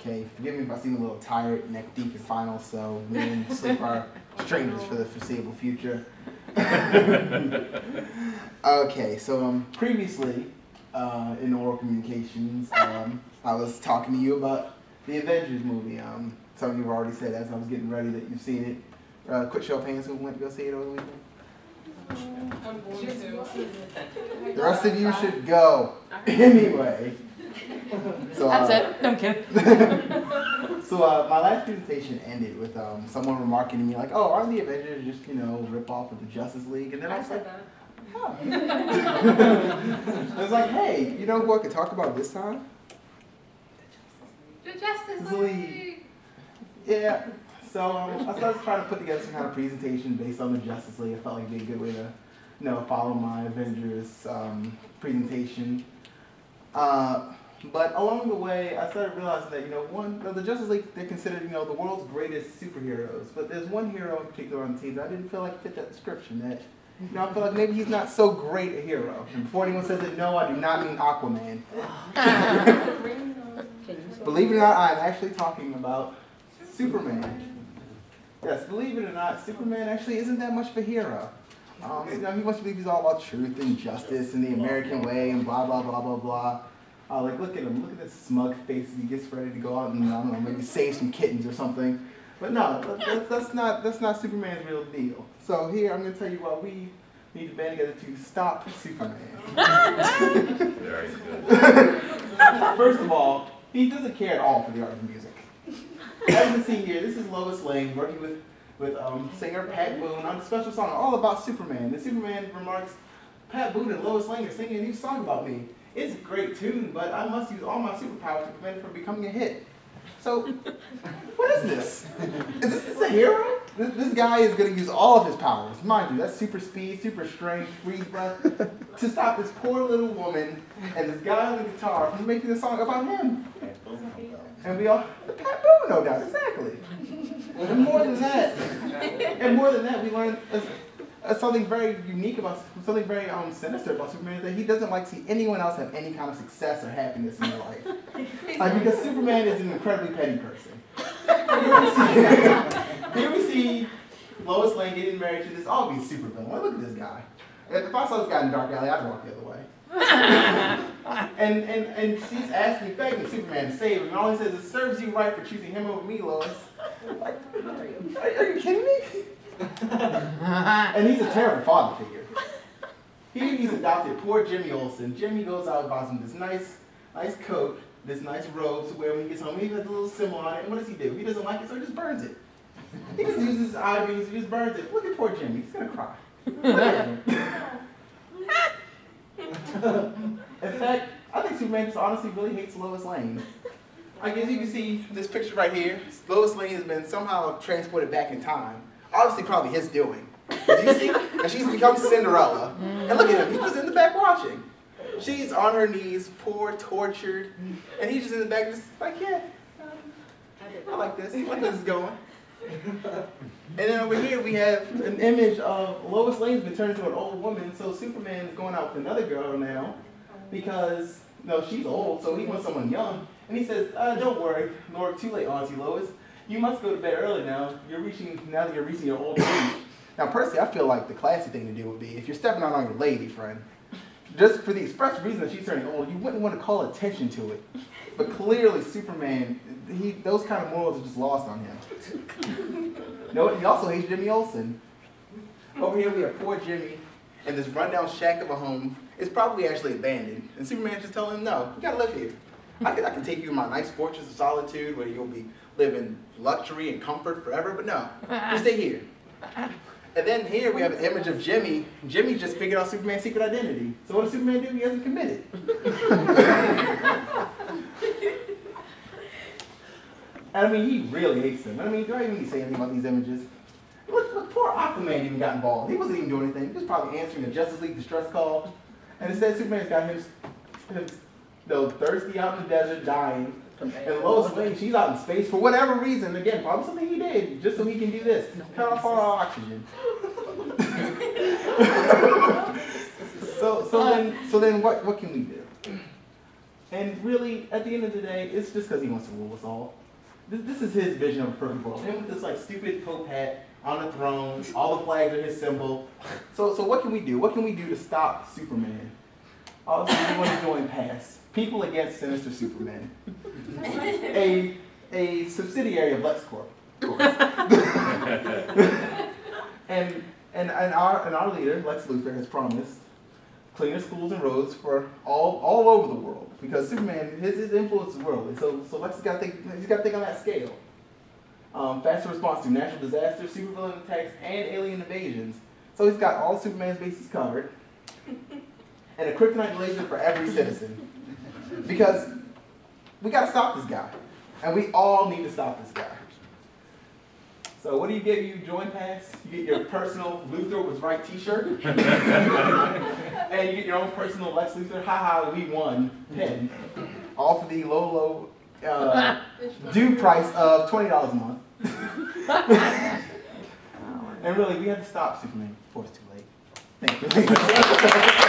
Okay, forgive me if I seem a little tired, neck deep in finals, so me and sleep are strangers for the foreseeable future. Okay, so previously in oral communications, I was talking to you about the Avengers movie. Some of you have already said as I was getting ready that you've seen it. Quick show of hands who went to go see it over the weekend? I'm going to. The rest of you should go. Anyway. So, That's it. No, I'm kidding. So my last presentation ended with someone remarking to me like, "Oh, aren't the Avengers just rip off of the Justice League?" And then I was like, "Huh." I was like, "Hey, you know who I could talk about this time?" The Justice League. Yeah. So I started trying to put together some kind of presentation based on the Justice League. I felt like it'd be a good way to, follow my Avengers presentation. But along the way, I started realizing that, the Justice League, they're considered, the world's greatest superheroes. But there's one hero in particular on the team that I didn't feel like fit that description. That, I feel like maybe he's not so great a hero. And before anyone says it, no, I do not mean Aquaman. Believe it or not, I'm actually talking about Superman. Yes, believe it or not, Superman actually isn't that much of a hero. He wants to believe he's all about truth and justice and the American way and blah, blah, blah, blah, blah. Look at him. Look at this smug face as he gets ready to go out and, I don't know, maybe save some kittens or something. But no, that's not Superman's real deal. So here, I'm going to tell you why we need to band together to stop Superman. Very good. First of all, he doesn't care at all for the art of music. As you can see here, this is Lois Lane working with singer Pat Boone on a special song all about Superman. And Superman remarks, "Pat Boone and Lois Lane are singing a new song about me. It's a great tune, but I must use all my superpowers to prevent it from becoming a hit." So, what is this? Is this a hero? This guy is going to use all of his powers. Mind you, that's super speed, super strength, freeze breath, to stop this poor little woman and this guy on the guitar from making a song about him. And we all, Pat Boone, no doubt, exactly. And more than that, we learned something very unique about, something very sinister about Superman, is that he doesn't like to see anyone else have any kind of success or happiness in their life. Because Superman is an incredibly petty person. Here we see Lois Lane getting married to this obvious supervillain. Look at this guy. If I saw this guy in a dark alley, I'd walk the other way. And she's asking, begging Superman to save him, and all he says is, "Serves you right for choosing him over me, Lois." Like, are you kidding me? And he's a terrible father figure. He's adopted poor Jimmy Olsen. Jimmy goes out and buys him this nice coat, this nice robe to wear when he gets home. He has a little symbol on it, and what does he do? He doesn't like it, so he just burns it. He just uses his eye beams, he just burns it. Look at poor Jimmy, he's gonna cry. In fact, I think Superman just honestly really hates Lois Lane. As you can see this picture right here, Lois Lane has been somehow transported back in time. Obviously, probably his doing. As you see, and she's become Cinderella. And look at him, he's just in the back watching. She's on her knees, poor, tortured, and he's just in the back just like, yeah, I like this. I like where this is going. And then over here we have an image of Lois Lane's been turned into an old woman, so Superman is going out with another girl now because she's old, so he wants someone young. And he says, "Don't worry, Lord, too late, Auntie Lois. You must go to bed early now. Now that you're reaching your old age." Now, personally, I feel like the classy thing to do would be if you're stepping out on your lady friend, just for the express reason that she's turning old, you wouldn't want to call attention to it. But clearly, Superman, those kind of morals are just lost on him. He also hates Jimmy Olsen. Over here, we have poor Jimmy in this rundown shack of a home. It's probably actually abandoned. And Superman just telling him, "No, you gotta live here. I can take you in my nice fortress of solitude where you'll be living luxury and comfort forever, but no, you stay here." And then here we have an image of Jimmy. Jimmy just figured out Superman's secret identity. So what does Superman do? He hasn't committed. And he really hates them. Do I even need to say anything about these images? Look, poor Aquaman even got involved. He wasn't even doing anything. He was probably answering a Justice League distress call. And instead, Superman's got him thirsty out in the desert, dying. And Lois Lane, she's out in space for whatever reason. Again, probably something he did, just so he can do this. Cut off all our oxygen. So then what can we do? And really, at the end of the day, it's just because he wants to rule us all. This is his vision of a perfect world. Him with this like stupid Pope hat on the throne, all the flags are his symbol. So what can we do? What can we do to stop Superman? Obviously, we want to join PASS, People Against Sinister Superman, a subsidiary of LexCorp, of course. and our leader, Lex Luthor, has promised cleaner schools and roads for all over the world, because Superman, his influence is worldly. So Lex has got to think on that scale. Faster response to natural disasters, supervillain attacks, and alien invasions. So he's got all Superman's bases covered, and a kryptonite laser for every citizen. Because we got to stop this guy, and we all need to stop this guy. So what do you get when you join PASS? You get your personal Luthor was right t-shirt. And you get your own personal Lex Luthor, haha, we won pin. All for the low due price of $20 a month. And really, we have to stop Superman before it's too late. Thank you.